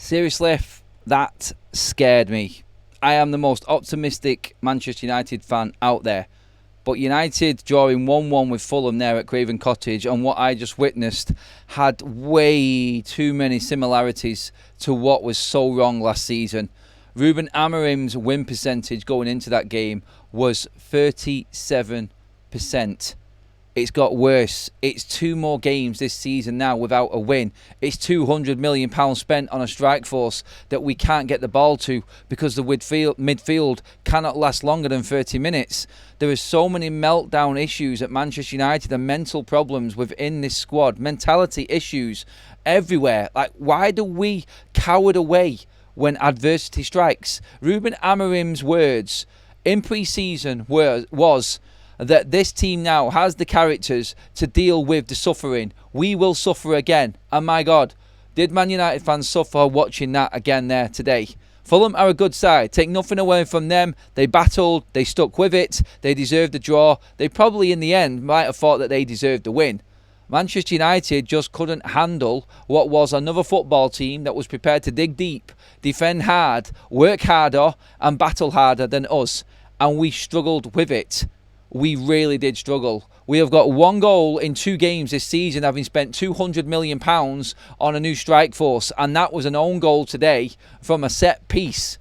Seriously, that scared me. I am the most optimistic Manchester United fan out there. But United drawing 1-1 with Fulham there at Craven Cottage, and what I just witnessed had way too many similarities to what was so wrong last season. RUBEN Amorim's win percentage going into that game was 37%. It's got worse. It's 2 more games this season now without a win. It's £200 million spent on a strike force that we can't get the ball to because the midfield cannot last longer than 30 minutes. There are so many meltdown issues at Manchester United and mental problems within this squad. Mentality issues everywhere. Like, why do we cower away when adversity strikes? RUBEN Amorim's words in pre-season was that this team now has the characters to deal with the suffering. We will suffer again. And my God, did Man United fans suffer watching that again there today? Fulham are a good side. Take nothing away from them. They battled. They stuck with it. They deserved the draw. They probably in the end might have thought that they deserved the win. Manchester United just couldn't handle what was another football team that was prepared to dig deep, defend hard, work harder and battle harder than us. And we struggled with it. We really did struggle. We have got 1 goal in 2 games this season, having spent £200 million on a new strike force. And that was an own goal today from a set piece.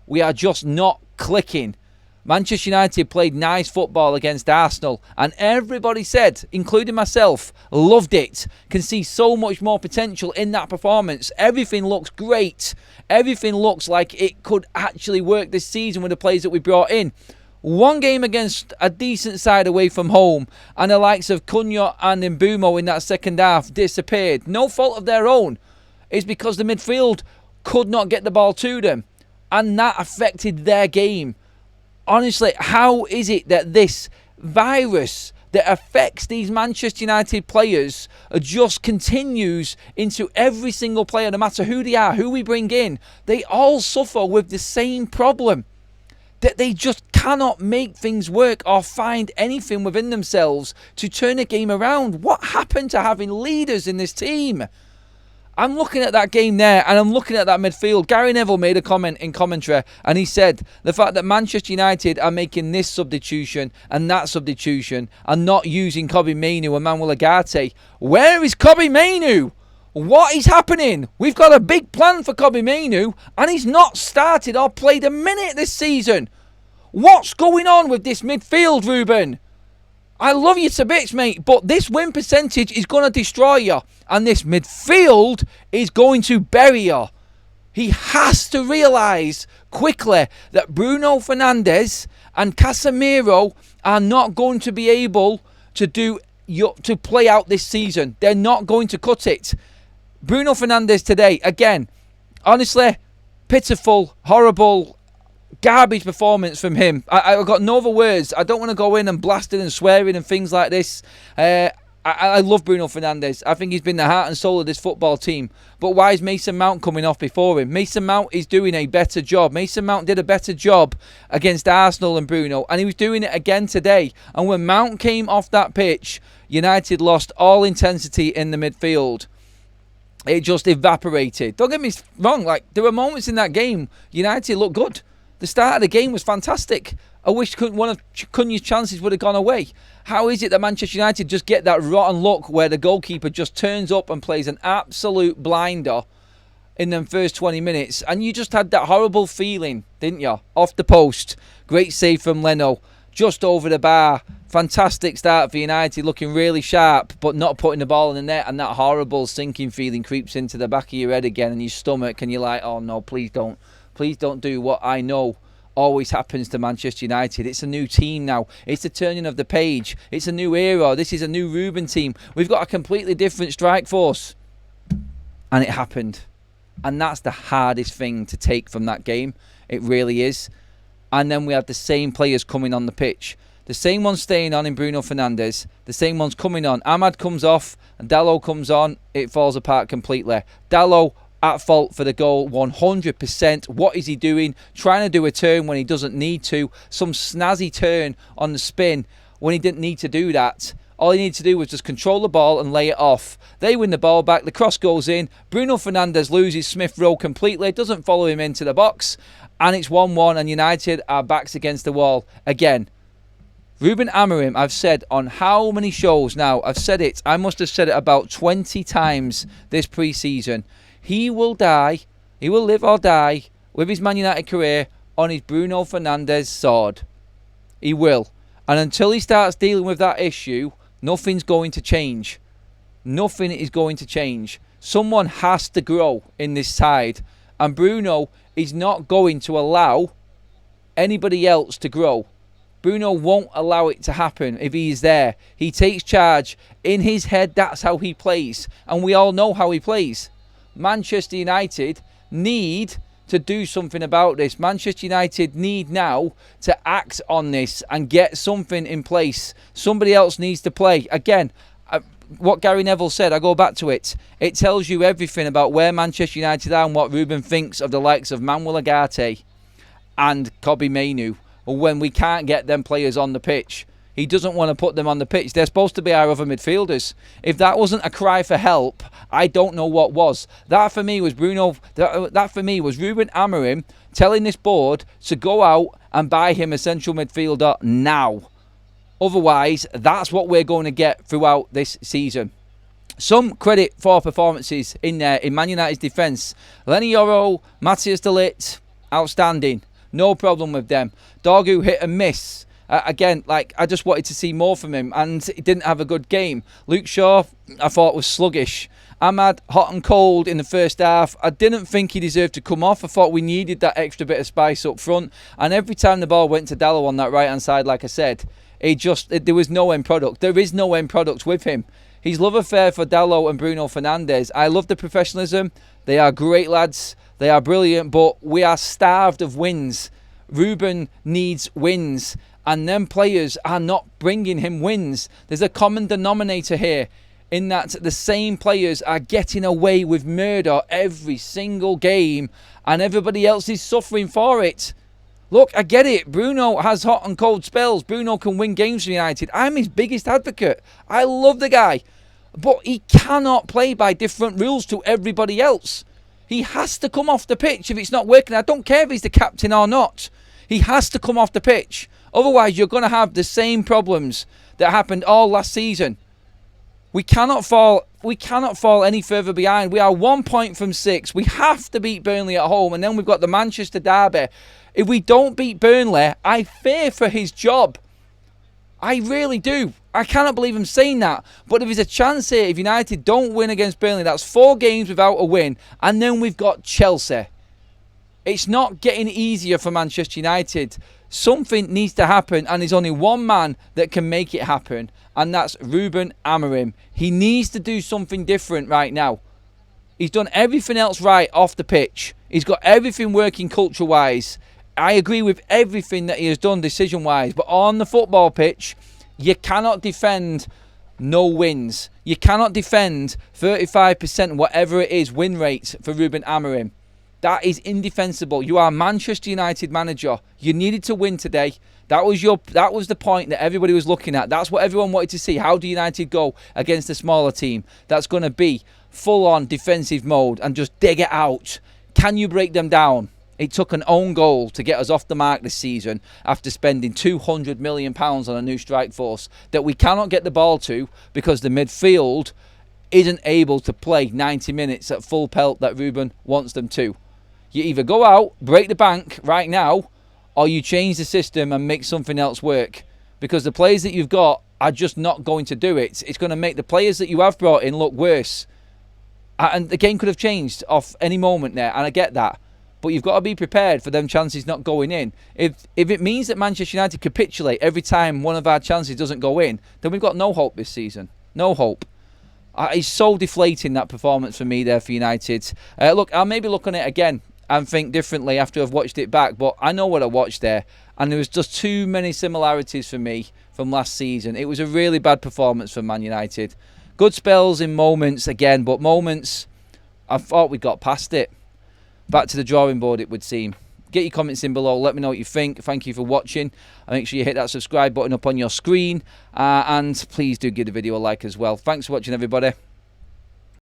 We are just not clicking. Manchester United played nice football against Arsenal. And everybody said, including myself, loved it. Can see so much more potential in that performance. Everything looks great. Everything looks like it could actually work this season with the players that we brought in. 1 game against a decent side away from home, and the likes of Cunha and Mbeumo in that second half disappeared. No fault of their own. It's because the midfield could not get the ball to them, and that affected their game. Honestly, how is it that this virus that affects these Manchester United players just continues into every single player, no matter who they are, who we bring in? They all suffer with the same problem. That they just cannot make things work or find anything within themselves to turn a game around. What happened to having leaders in this team? I'm looking at that game there and I'm looking at that midfield. Gary Neville made a comment in commentary and he said the fact that Manchester United are making this substitution and that substitution and not using Kobbie Mainoo and Manuel Ugarte. Where is Kobbie Mainoo? What is happening? We've got a big plan for Kobbie Mainoo and he's not started or played a minute this season. What's going on with this midfield, RUBEN? I love you to bits, mate, but this win percentage is going to destroy you and this midfield is going to bury you. He has to realise quickly that Bruno Fernandes and Casemiro are not going to be able to play out this season. They're not going to cut it. Bruno Fernandes today, again, honestly, pitiful, horrible, garbage performance from him. I've got no other words. I don't want to go in and blasting and swearing and things like this. I love Bruno Fernandes. I think he's been the heart and soul of this football team. But why is Mason Mount coming off before him? Mason Mount is doing a better job. Mason Mount did a better job against Arsenal and Bruno, and he was doing it again today. And when Mount came off that pitch, United lost all intensity in the midfield. It just evaporated. Don't get me wrong, like there were moments in that game United looked good. The start of the game was fantastic. I wish one of Cunha's chances would have gone away. How is it that Manchester United just get that rotten look where the goalkeeper just turns up and plays an absolute blinder in them first 20 minutes? And you just had that horrible feeling, didn't you? Off the post. Great save from Leno. Just over the bar. Fantastic start for United, looking really sharp, but not putting the ball in the net. And that horrible sinking feeling creeps into the back of your head again and your stomach. And you're like, oh no, please don't. Please don't do what I know always happens to Manchester United. It's a new team now. It's the turning of the page. It's a new era. This is a new RUBEN team. We've got a completely different strike force. And it happened. And that's the hardest thing to take from that game. It really is. And then we had the same players coming on the pitch. The same ones staying on in Bruno Fernandes. The same ones coming on. Ahmad comes off and Dalot comes on. It falls apart completely. Dalot at fault for the goal 100%. What is he doing? Trying to do a turn when he doesn't need to. Some snazzy turn on the spin when he didn't need to do that. All he needed to do was just control the ball and lay it off. They win the ball back. The cross goes in. Bruno Fernandes loses Smith Rowe completely. Doesn't follow him into the box. And it's 1-1 and United are backs against the wall again. Ruben Amorim, I've said on how many shows now? I've said it. I must have said it about 20 times this pre-season. He will die. He will live or die with his Man United career on his Bruno Fernandes sword. He will. And until he starts dealing with that issue, nothing's going to change. Nothing is going to change. Someone has to grow in this side. And Bruno is not going to allow anybody else to grow. Bruno won't allow it to happen if he is there. He takes charge. In his head, that's how he plays. And we all know how he plays. Manchester United need to do something about this. Manchester United need now to act on this and get something in place. Somebody else needs to play. Again, what Gary Neville said, I go back to it. It tells you everything about where Manchester United are and what Ruben thinks of the likes of Manuel Ugarte and Kobbie Mainoo. When we can't get them players on the pitch. He doesn't want to put them on the pitch. They're supposed to be our other midfielders. If that wasn't a cry for help, I don't know what was. That for me was Bruno. That for me was Ruben Amorim telling this board to go out and buy him a central midfielder now. Otherwise, that's what we're going to get throughout this season. Some credit for performances in there in Man United's defence. Lenny Yoro, Matthias de Ligt, outstanding. No problem with them. Dorgu hit and miss. Again, I just wanted to see more from him, and he didn't have a good game. Luke Shaw, I thought was sluggish. Ahmad, hot and cold in the first half. I didn't think he deserved to come off. I thought we needed that extra bit of spice up front. And every time the ball went to Dalot on that right-hand side, like I said, there was no end product. There is no end product with him. His love affair for Dalot and Bruno Fernandes. I love the professionalism. They are great lads. They are brilliant, but we are starved of wins. Ruben needs wins, and them players are not bringing him wins. There's a common denominator here in that the same players are getting away with murder every single game, and everybody else is suffering for it. Look, I get it. Bruno has hot and cold spells. Bruno can win games for United. I'm his biggest advocate. I love the guy. But he cannot play by different rules to everybody else. He has to come off the pitch if it's not working. I don't care if he's the captain or not. He has to come off the pitch. Otherwise, you're going to have the same problems that happened all last season. We cannot fall any further behind. We are 1 point from 6. We have to beat Burnley at home. And then we've got the Manchester derby. If we don't beat Burnley, I fear for his job. I really do. I cannot believe I'm saying that. But if there's a chance here, if United don't win against Burnley, that's 4 games without a win. And then we've got Chelsea. It's not getting easier for Manchester United. Something needs to happen, and there's only one man that can make it happen, and that's Ruben Amorim. He needs to do something different right now. He's done everything else right off the pitch. He's got everything working culture-wise. I agree with everything that he has done decision-wise, but on the football pitch, you cannot defend no wins. You cannot defend 35%, whatever it is, win rates for Ruben Amorim. That is indefensible. You are Manchester United manager. You needed to win today. That was the point that everybody was looking at. That's what everyone wanted to see. How do United go against a smaller team that's going to be full-on defensive mode and just dig it out? Can you break them down? It took an own goal to get us off the mark this season after spending £200 million on a new strike force that we cannot get the ball to because the midfield isn't able to play 90 minutes at full pelt that Ruben wants them to. You either go out, break the bank right now, or you change the system and make something else work. Because the players that you've got are just not going to do it. It's going to make the players that you have brought in look worse. And the game could have changed off any moment there, and I get that. But you've got to be prepared for them chances not going in. If it means that Manchester United capitulate every time one of our chances doesn't go in, then we've got no hope this season. No hope. It's so deflating, that performance for me there for United. Look, I'll maybe look on it again and think differently after I've watched it back, but I know what I watched there, and there was just too many similarities for me from last season. It was a really bad performance for Man United. Good spells in moments again, but moments I thought we got past it. Back to the drawing board, it would seem. Get your comments in below. Let me know what you think. Thank you for watching. And make sure you hit that subscribe button up on your screen. And please do give the video a like as well. Thanks for watching, everybody.